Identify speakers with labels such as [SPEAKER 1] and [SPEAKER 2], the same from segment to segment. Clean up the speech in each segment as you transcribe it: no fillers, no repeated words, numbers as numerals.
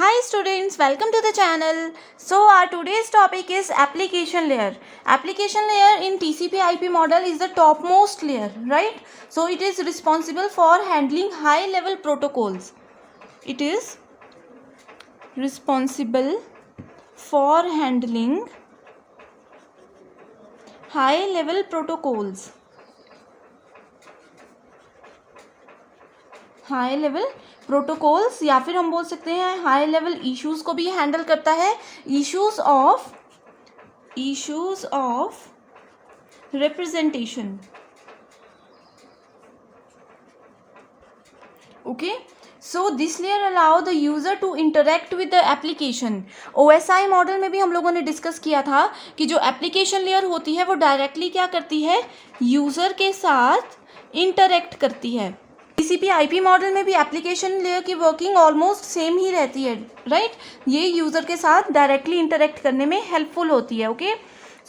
[SPEAKER 1] Hi students, welcome to the channel. So our today's topic is application layer. Application layer in TCP/IP model is the topmost layer, right? So it is responsible for handling high level protocols. It is responsible for handling high level protocols. High level protocols या फिर हम बोल सकते हैं high level issues को भी handle करता है. Issues of representation. Okay, so this layer allow the user to interact with the application. OSI model में भी हम लोगों ने डिस्कस किया था कि जो एप्लीकेशन लेयर होती है वो डायरेक्टली क्या करती है, यूज़र के साथ इंटरेक्ट करती है. TCP/IP मॉडल में भी एप्लीकेशन लेयर की वर्किंग ऑलमोस्ट सेम ही रहती है, राइट. ये यूज़र के साथ डायरेक्टली इंटरेक्ट करने में हेल्पफुल होती है. Okay,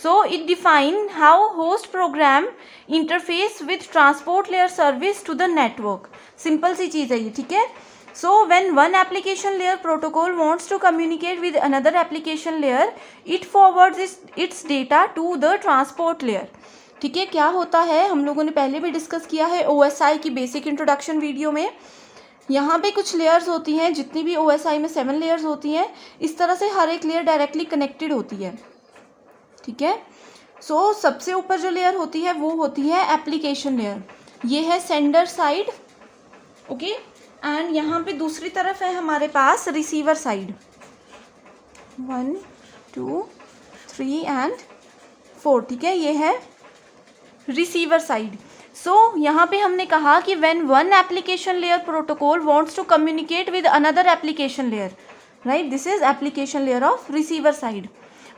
[SPEAKER 1] so it define how host program interface with transport layer service to the network. Simple सी चीज़ है ये, ठीक है. So when one application layer protocol wants to communicate with another application layer, it forwards its data to the transport layer. ठीक है, क्या होता है हम लोगों ने पहले भी डिस्कस किया है OSI की बेसिक इंट्रोडक्शन वीडियो में. यहाँ पे कुछ लेयर्स होती हैं, जितनी भी OSI में 7 लेयर्स होती हैं, इस तरह से हर एक लेयर डायरेक्टली कनेक्टेड होती है. ठीक है, सो सबसे ऊपर जो लेयर होती है वो होती है एप्लीकेशन लेयर. ये है सेंडर साइड. ओके, एंड यहाँ पे दूसरी तरफ है हमारे पास रिसीवर साइड. 1 2 3 एंड 4. ठीक है, ये है रिसीवर साइड. सो यहाँ पे हमने कहा कि when one application layer protocol wants to communicate with another application layer, right, this is application layer of receiver side.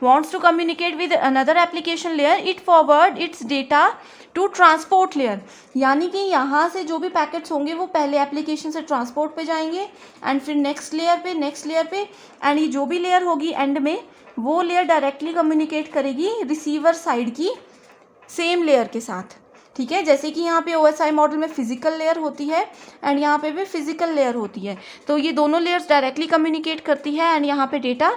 [SPEAKER 1] Wants to communicate with another application layer, it forward its data to transport layer. यानी कि यहाँ से जो भी packets होंगे वो पहले application से ट्रांसपोर्ट पे जाएंगे एंड फिर नेक्स्ट लेयर पे एंड ये जो भी लेयर होगी एंड में वो लेयर डायरेक्टली कम्युनिकेट करेगी रिसीवर साइड की सेम लेयर के साथ. ठीक है, जैसे कि यहाँ पे OSI मॉडल में फिजिकल लेयर होती है एंड यहाँ पे भी फिजिकल लेयर होती है. तो ये दोनों लेयर्स डायरेक्टली कम्युनिकेट करती है एंड यहाँ पे डेटा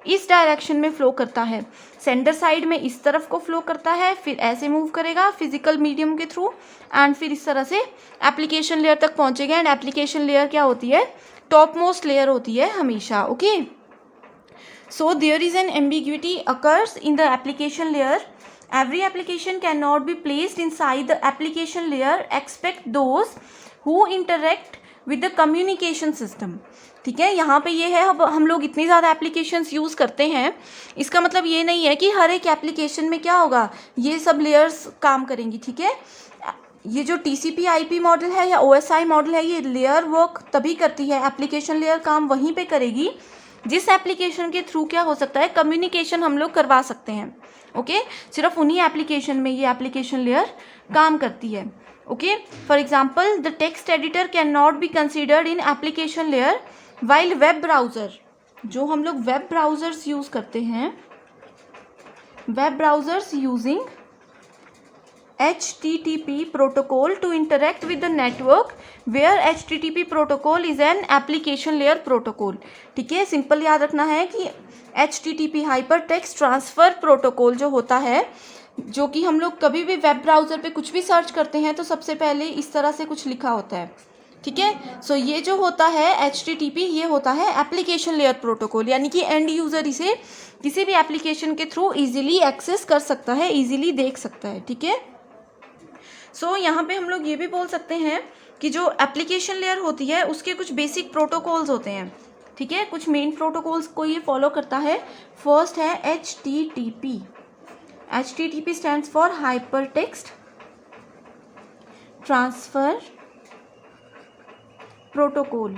[SPEAKER 1] इस डायरेक्शन में फ्लो करता है. सेंडर साइड में इस तरफ को फ्लो करता है, फिर ऐसे मूव करेगा फिजिकल मीडियम के थ्रू एंड फिर इस तरह से एप्लीकेशन लेयर तक पहुँचेगा. एंड एप्लीकेशन लेयर क्या होती है, टॉप मोस्ट लेयर होती है हमेशा. Okay, so there is an ambiguity occurs in the application layer. Every application cannot be placed inside the application layer except those who interact with the communication system. ठीक है, यहाँ पे ये है, अब हम लोग इतनी ज़्यादा एप्लीकेशंस यूज़ करते हैं, इसका मतलब ये नहीं है कि हर एक एप्लीकेशन में क्या होगा, ये सब लेयर्स काम करेंगी. ठीक है, ये जो TCP/IP मॉडल है या OSI मॉडल है, ये लेयर वर्क तभी करती है, एप्लीकेशन लेयर काम वहीं पे करेगी जिस एप्लीकेशन के थ्रू क्या हो सकता है, कम्युनिकेशन हम लोग करवा सकते हैं. ओके, सिर्फ उन्हीं एप्लीकेशन में ये एप्लीकेशन लेयर काम करती है. Okay, for example the text editor can not be considered in application layer while web browser. जो हम लोग वेब ब्राउज़र्स यूज़ करते हैं, web browsers using HTTP protocol to interact with the network where HTTP protocol is an application layer protocol. ठीक है, simple याद रखना है कि HTTP hyper text transfer protocol जो होता है, जो कि हम लोग कभी भी वेब ब्राउज़र पे कुछ भी सर्च करते हैं तो सबसे पहले इस तरह से कुछ लिखा होता है. ठीक है, सो ये जो होता है HTTP, ये होता है एप्लीकेशन लेयर प्रोटोकॉल. यानी कि एंड यूज़र इसे किसी भी एप्लीकेशन के थ्रू ईजिली एक्सेस कर सकता है, ईजिली देख सकता है. ठीक है, सो यहाँ पे हम लोग ये भी बोल सकते हैं कि जो एप्लीकेशन लेयर होती है उसके कुछ बेसिक प्रोटोकॉल्स होते हैं. ठीक है, कुछ मेन प्रोटोकॉल्स को ये फॉलो करता है. फर्स्ट है HTTP. HTTP stands for hyper text transfer protocol.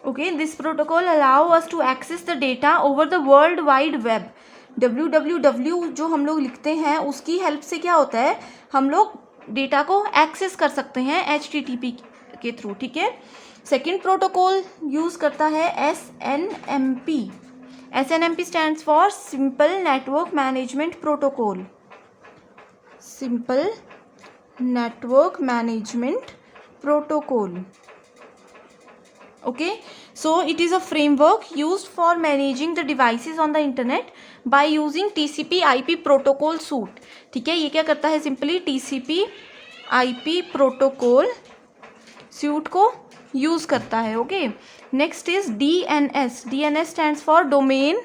[SPEAKER 1] Okay, this protocol allow us to access the data over the world wide web. www जो हम लोग लिखते हैं उसकी हेल्प से क्या होता है, हम लोग डेटा को एक्सेस कर सकते हैं HTTP के थ्रू. ठीक है, सेकेंड प्रोटोकॉल यूज़ करता है SNMP. SNMP stands for simple network management protocol. Simple network management protocol. Okay, so it is a framework used for managing the devices on the internet by using TCP IP protocol suite. ठीक है, ये क्या करता है, simply TCP IP protocol suit को use करता है. Okay, next is DNS. DNS stands for domain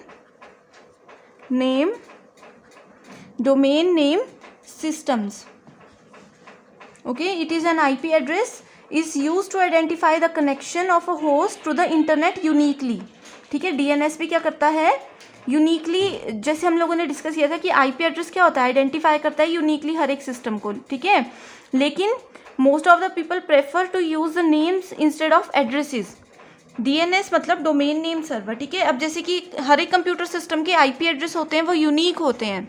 [SPEAKER 1] name systems. Okay, it is an IP address is used to identify the connection of a host to the internet uniquely. ठीक है, DNS भी क्या करता है, uniquely, जैसे हम लोगों ने डिस्कस किया था कि IP एड्रेस क्या होता है, आइडेंटिफाई करता है यूनिकली हर एक सिस्टम को. ठीक है, लेकिन most of the people prefer to use the names instead of addresses. DNS मतलब डोमेन नेम सर्वर. ठीक है, अब जैसे कि हर एक कंप्यूटर सिस्टम के IP एड्रेस होते हैं, वो यूनिक होते हैं.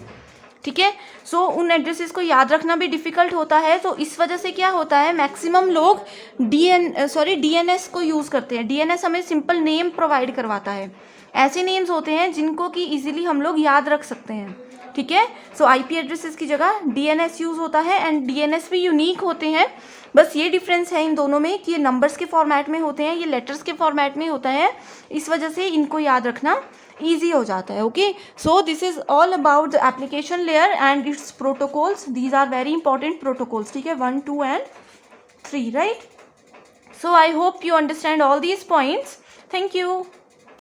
[SPEAKER 1] ठीक है, सो उन एड्रेसेस को याद रखना भी डिफ़िकल्ट होता है. तो इस वजह से क्या होता है, मैक्सिमम लोग DNS को यूज़ करते हैं. DNS हमें सिंपल नेम प्रोवाइड करवाता है. ऐसे नेम्स होते हैं जिनको कि इजीली हम लोग याद रख सकते हैं. ठीक है, सो IP एड्रेसेस की जगह DNS यूज़ होता है एंड DNS भी यूनिक होते हैं. बस ये डिफरेंस है इन दोनों में कि ये नंबर्स के फॉर्मेट में होते हैं, ये लेटर्स के फॉर्मेट में होता है. इस वजह से इनको याद रखना ईजी हो जाता है. Okay, so this is all about the application layer and its protocols. These are very important protocols. ठीक है, 1, 2 and 3, right. So I hope you understand all these points. Thank you.